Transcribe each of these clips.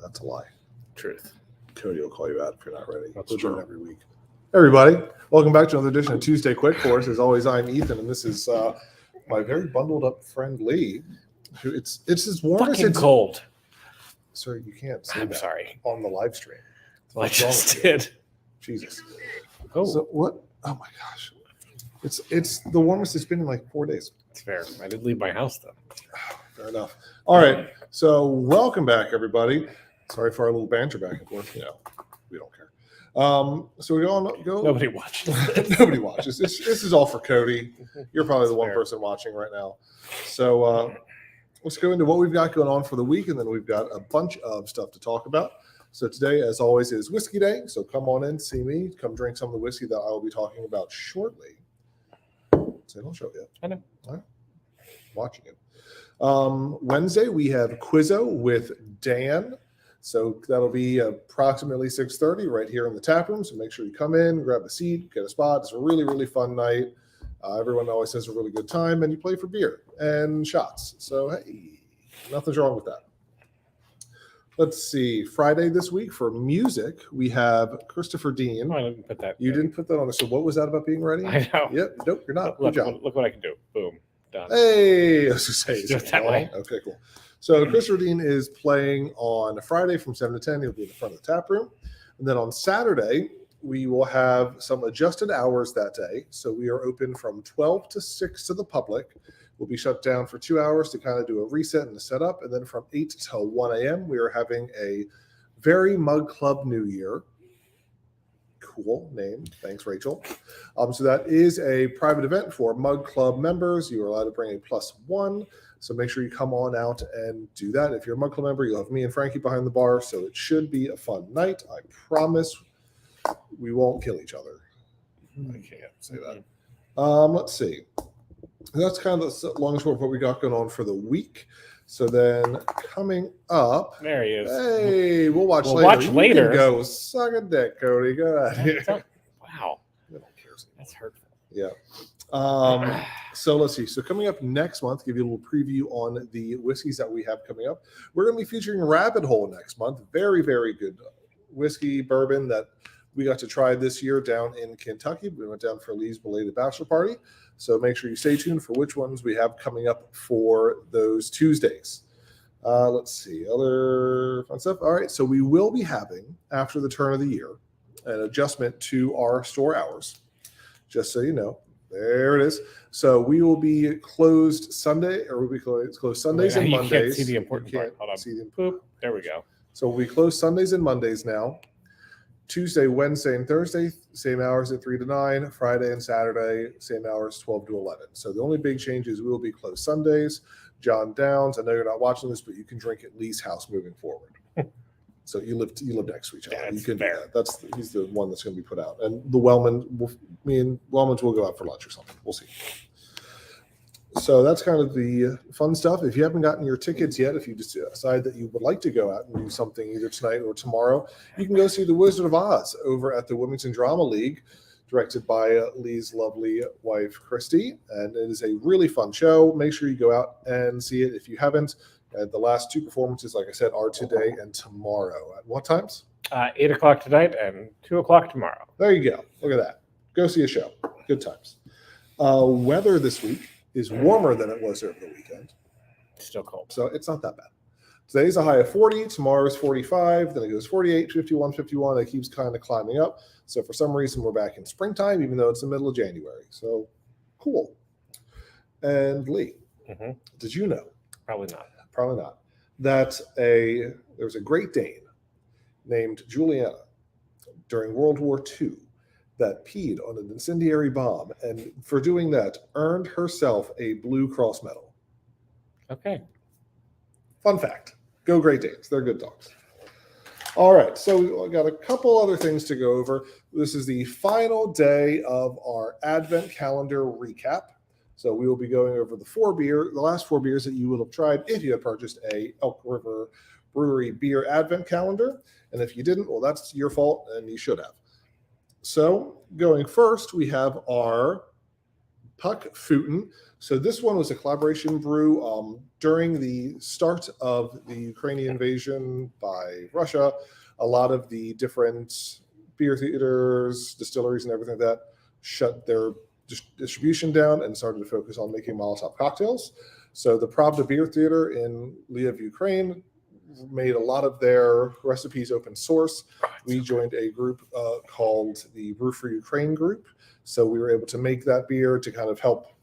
That's a lie. Truth. Cody will call you out if you're not ready. That's We'll do true. it every week. Everybody, welcome back to another edition of Tuesday Quick Course. As always, I'm Ethan, and this is my very bundled up friend Lee. It's as warm as Fucking it's cold. Sir, you can't say I'm that sorry. on the live stream. Well, I What's wrong just with you? did. Jesus. Oh, So what? Oh my gosh. It's the warmest it's been in like 4 days. it's fair. I did leave my house though. Fair enough. All right. So welcome back, everybody. Sorry for our little banter back and forth. We don't care. So we go. Nobody watches. Nobody watches. This is all for Cody. You're probably the one Fair. person watching right now. So let's go into what we've got going on for the week, and then we've got a bunch of stuff to talk about. So today, as always, is Whiskey Day. So come on in, see me, come drink some of the whiskey that I will be talking about shortly. So don't show it yet. I know. All right. Watching it. Wednesday, we have Quizzo with Dan. So that'll be approximately 6:30 right here in the tap room. So make sure you come in, grab a seat, get a spot. It's a really, really fun night. Everyone always has a really good time, and you play for beer and shots. So, hey, nothing's wrong with that. Let's see. Friday this week for music, we have Christopher Dean. I didn't put that. You didn't put that on there. So what was that about being ready? I know. Yep. Nope, you're not. Look, Good job. look what I can do. Boom. Done. Hey, I was just saying. Do it that way. Okay, cool. So Christopher Dean is playing on Friday from 7 to 10. He'll be in the front of the tap room. And then on Saturday, we will have some adjusted hours that day. So we are open from 12 to 6 to the public. We'll be shut down for 2 hours to kind of do a reset and a setup. And then from 8 till 1 a.m., we are having a very Mug Club New Year. Cool name. Thanks, Rachel. So that is a private event for Mug Club members. You are allowed to bring a +1. So make sure you come on out and do that. If you're a Mug Club member, you'll have me and Frankie behind the bar. So it should be a fun night. I promise we won't kill each other. I can't say that. Let's see. That's kind of the long and short of what we got going on for the week. So then coming up, There he is. hey, we'll watch We'll later. watch You later. can go suck a dick, Cody. Go ahead. Wow. I don't care. That's hurtful. Yeah. So let's see. So coming up next month, give you a little preview on the whiskeys that we have coming up. We're going to be featuring Rabbit Hole next month. Very, very good whiskey bourbon that we got to try this year down in Kentucky. We went down for Lee's belated bachelor party. So make sure you stay tuned for which ones we have coming up for those Tuesdays. Let's see. Other fun stuff. All right. So we will be having, after the turn of the year, an adjustment to our store hours. Just so you know. There it is. So we will be closed Sunday, or we'll be closed Sundays and Mondays. You can't see the important You part. can't Hold on. see the- Boop. There we go. So we close Sundays and Mondays now. Tuesday, Wednesday, and Thursday, same hours at 3 to 9. Friday and Saturday, same hours, 12 to 11. So the only big change is we will be closed Sundays. John Downs, I know you're not watching this, but you can drink at Lee's house moving forward. So you live next to each other. Yeah, You it's can do fair. that. He's the one that's going to be put out. And the me and Wellman's will go out for lunch or something. We'll see. So that's kind of the fun stuff. If you haven't gotten your tickets yet, if you just decide that you would like to go out and do something either tonight or tomorrow, you can go see The Wizard of Oz over at the Wilmington Drama League, directed by Lee's lovely wife, Christy. And it is a really fun show. Make sure you go out and see it if you haven't. And the last two performances, like I said, are today and tomorrow. At what times? 8 o'clock tonight and 2 o'clock tomorrow. There you go. Look at that. Go see a show. Good times. Weather this week is warmer than it was over the weekend. Still cold. So it's not that bad. Today's a high of 40. Tomorrow's 45. Then it goes 48, 51, 51. It keeps kind of climbing up. So for some reason, we're back in springtime, even though it's the middle of January. So cool. And Lee, did you know? Probably not. Probably not. That there was a Great Dane named Juliana during World War II that peed on an incendiary bomb, and for doing that, earned herself a Blue Cross medal. Okay. Fun fact. Go Great Danes. They're good dogs. All right. So we've got a couple other things to go over. This is the final day of our Advent calendar recap. So we will be going over the last four beers that you would have tried if you had purchased a Elk River Brewery beer Advent calendar. And if you didn't, well, that's your fault, and you should have. So going first, we have our Puck Footen. So this one was a collaboration brew during the start of the Ukrainian invasion by Russia. A lot of the different beer theaters, distilleries, and everything like that shut their distribution down and started to focus on making Molotov cocktails. So the Pravda Beer Theater in Lviv, Ukraine, made a lot of their recipes open source. We joined a group called the Brew for Ukraine group. So we were able to make that beer to kind of help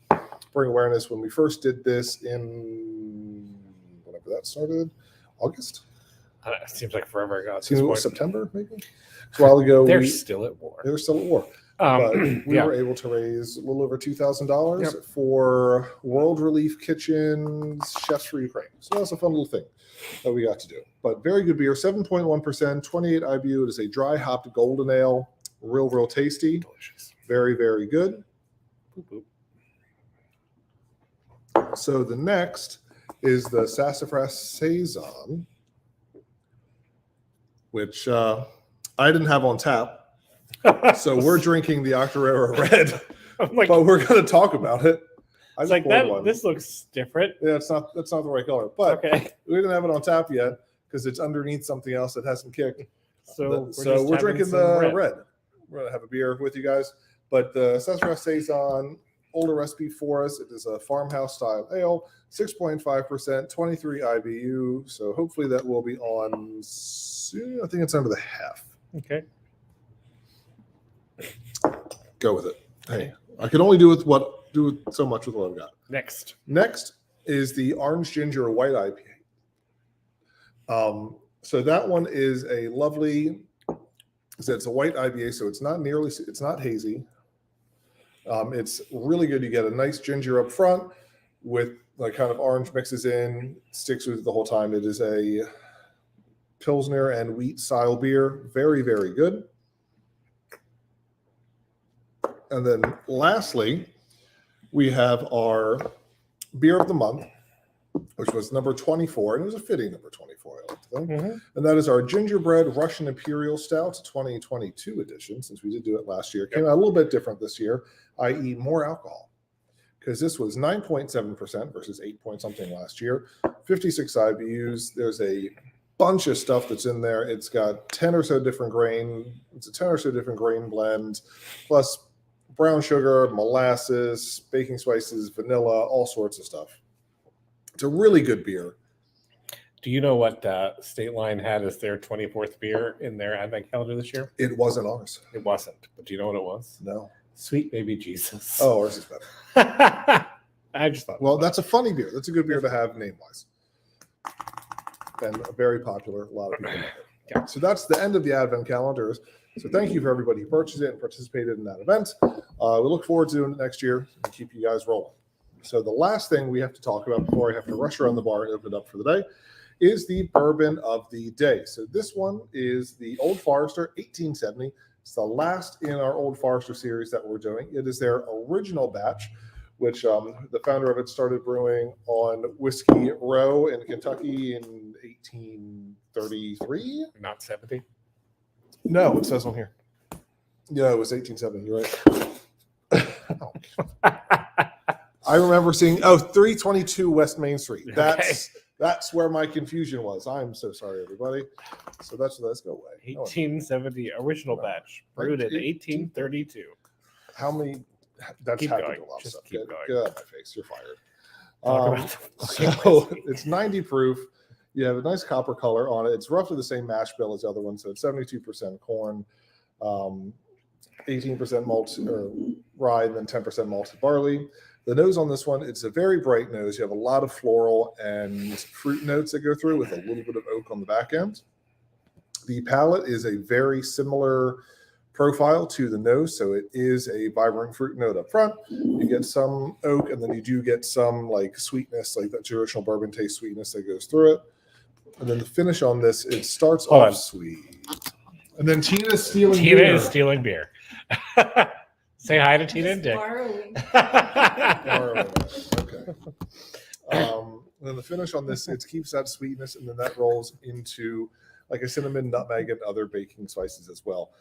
bring awareness. When we first did this in whenever that started, August? It seems like forever ago. It was September, maybe? It's a while ago. They're still at war. They were still at war. But we were able to raise a little over $2,000 for World Relief Kitchen's Chefs for Ukraine. So that's a fun little thing that we got to do. But very good beer, 7.1%, 28 IBU. It is a dry hopped golden ale, real tasty. Delicious. Very, very good. Boop, boop. So the next is the Sassafras Saison, which I didn't have on tap. So we're drinking the Octorara Red, Like, but we're going to talk about it. I it's like poured that. one. This looks different. Yeah, that's not the right color, but Okay, we didn't have it on tap yet because it's underneath something else that hasn't kicked. so We're drinking the red. We're gonna have a beer with you guys, but the Sassafras Saison, older recipe for us. It is a farmhouse style ale, 6.5%, 23 IBU. So hopefully that will be on soon. I think it's under the half. Okay. Go with it. Hey, I can only do so much with what I've got. Next is the Orange Ginger White IPA. So that one is a lovely. So it's a white IPA, so it's not hazy. It's really good. You get a nice ginger up front with like kind of orange mixes in, sticks with it the whole time. It is a Pilsner and wheat style beer. Very, very good. And then lastly, we have our beer of the month, which was number 24, and it was a fitting number 24, I like to think. Mm-hmm. And that is our Gingerbread Russian Imperial Stout 2022 edition, since we did do it last year. It came out a little bit different this year, i.e. more alcohol, because this was 9.7% versus 8 point something last year, 56 IBUs. There's a bunch of stuff that's in there. It's got 10 or so different grain. It's a 10 or so different grain blend, plus brown sugar, molasses, baking spices, vanilla, all sorts of stuff. It's a really good beer. Do you know what State Line had as their 24th beer in their advent calendar this year? It wasn't ours. It wasn't. But do you know what it was? No. Sweet Baby Jesus. Oh, ours is better. I just thought. Well, that's a funny beer. That's a good beer to have name-wise. And very popular. A lot of people love it. Yeah. So that's the end of the advent calendars. So thank you for everybody who purchased it and participated in that event. We look forward to doing it next year and keep you guys rolling. So the last thing we have to talk about before I have to rush around the bar and open it up for the day is the bourbon of the day. So this one is the Old Forester 1870. It's the last in our Old Forester series that we're doing. It is their original batch, which the founder of it started brewing on Whiskey Row in Kentucky in 1833. Not 70. No, it says on here. Yeah, it was 1870. You're right. I remember seeing 322 West Main Street. That's where my confusion was. I'm so sorry, everybody. So let's go away. 1870 original batch, brewed in 1832. How many? That's Keep happened going. to a lot of Just stuff. keep Get going. out of my face. You're fired. Talk about the fucking So whiskey. it's 90 proof. You have a nice copper color on it. It's roughly the same mash bill as the other one. So it's 72% corn, 18% malt or rye, and then 10% malted barley. The nose on this one, it's a very bright nose. You have a lot of floral and fruit notes that go through with a little bit of oak on the back end. The palate is a very similar profile to the nose, so it is a vibrant fruit note up front. You get some oak, and then you do get some like sweetness, like that traditional bourbon taste sweetness that goes through it. And then the finish on this, it starts off sweet. And then Tina's stealing beer. Tina is stealing beer. Say hi to Tina and Dick. Borrowing. Okay. And then the finish on this, it keeps that sweetness, and then that rolls into like a cinnamon, nutmeg, and other baking spices as well.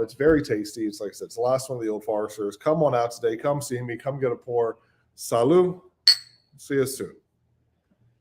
It's very tasty. It's like I said, it's the last one of the Old Foresters. Come on out today. Come see me. Come get a pour. Salut. See you soon.